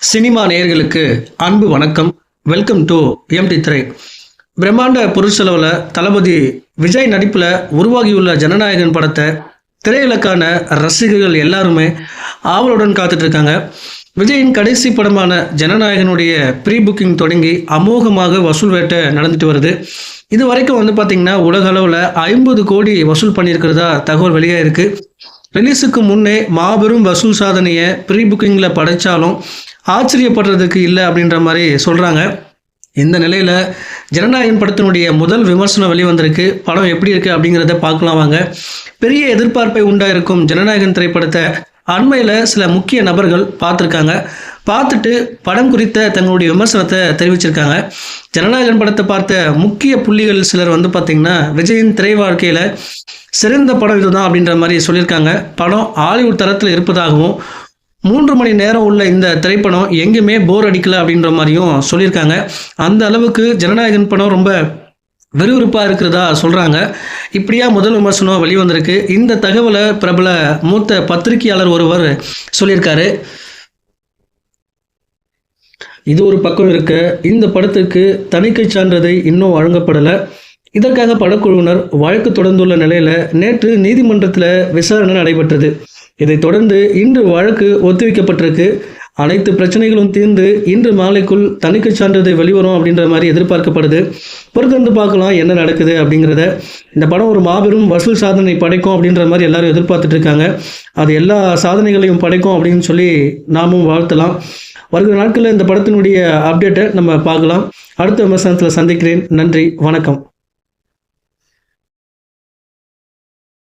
Cinema நேயர்களுக்கு அன்பு வணக்கம். வெல்கம் டு எம்டி திரை. பிரம்மாண்ட பொருட்செலவில் தளபதி விஜய் நடிப்பில் உருவாகியுள்ள ஜனநாயகன் படத்தை திரையிலக்கான ரசிகர்கள் எல்லாருமே ஆவலுடன் காத்துட்டு இருக்காங்க. விஜயின் கடைசி படமான ஜனநாயகனுடைய ப்ரீ புக்கிங் தொடங்கி அமோகமாக வசூல் வேட்டை நடந்துட்டு வருது. இது வரைக்கும் பார்த்திங்கன்னா உலக அளவில் 50 கோடி வசூல் பண்ணியிருக்கிறதா தகவல் வெளியாக இருக்குது. ரிலீஸுக்கு முன்னே மாபெரும் வசூல் சாதனையை ப்ரீ புக்கிங்கில் படைத்தாலும் ஆச்சரியப்படுறதுக்கு இல்லை அப்படின்ற மாதிரி சொல்கிறாங்க. இந்த நிலையில் ஜனநாயகன் படத்தினுடைய முதல் விமர்சனம் வெளிவந்திருக்கு. படம் எப்படி இருக்குது அப்படிங்கிறத பார்க்கலாம் வாங்க. பெரிய எதிர்பார்ப்பை உண்டாயிருக்கும் ஜனநாயகன் திரைப்படத்தை அண்மையில் சில முக்கிய நபர்கள் பார்த்துருக்காங்க. பார்த்துட்டு படம் குறித்த தங்களுடைய விமர்சனத்தை தெரிவிச்சிருக்காங்க. ஜனநாயகன் படத்தை பார்த்த முக்கிய புள்ளிகள் சிலர் பார்த்திங்கன்னா விஜயின் திரை வாழ்க்கையில் சிறந்த படம் இதுதான் அப்படின்ற மாதிரி சொல்லியிருக்காங்க. படம் ஹாலிவுட் தரத்தில் இருப்பதாகவும் 3 மணி நேரம் உள்ள இந்த திரைப்படம் எங்கேயுமே போர் அடிக்கல அப்படின்ற மாதிரியும் சொல்லியிருக்காங்க. அந்த அளவுக்கு ஜனநாயகன் படம் ரொம்ப விறுவிறுப்பாக இருக்கிறதா சொல்கிறாங்க. இப்படியா முதல் விமர்சனம் வெளிவந்திருக்கு. இந்த தகவலை பிரபல மூத்த பத்திரிகையாளர் ஒருவர் சொல்லியிருக்காரு. இது ஒரு பக்கம் இருக்க, இந்த படத்துக்கு தணிக்கை சான்றிதழ் இன்னும் வழங்கப்படலை. இதற்காக படக்குழுவினர் வழக்கு தொடர்ந்துள்ள நிலையில் நேற்று நீதிமன்றத்தில் விசாரணை நடைபெற்றது. இதைத் தொடர்ந்து இன்று வழக்கு ஒத்திவைக்கப்பட்டிருக்கு. அனைத்து பிரச்சனைகளும் தீர்ந்து இன்று மாலைக்குள் தணிக்கை சான்றிதழ் வெளிவரும் அப்படின்ற மாதிரி எதிர்பார்க்கப்படுது. பொறுத்திருந்து பார்க்கலாம் என்ன நடக்குது அப்படிங்கிறத. இந்த படம் ஒரு மாபெரும் வசூல் சாதனை படைக்கும் அப்படின்ற மாதிரி எல்லாரும் எதிர்பார்த்துட்டு இருக்காங்க. அது எல்லா சாதனைகளையும் படைக்கும் அப்படின்னு சொல்லி நாமும் வாழ்த்தலாம். வருகிற நாட்களில் இந்த படத்தினுடைய அப்டேட்டை நம்ம பார்க்கலாம். அடுத்த விமர்சனத்தில் சந்திக்கிறேன். நன்றி, வணக்கம்.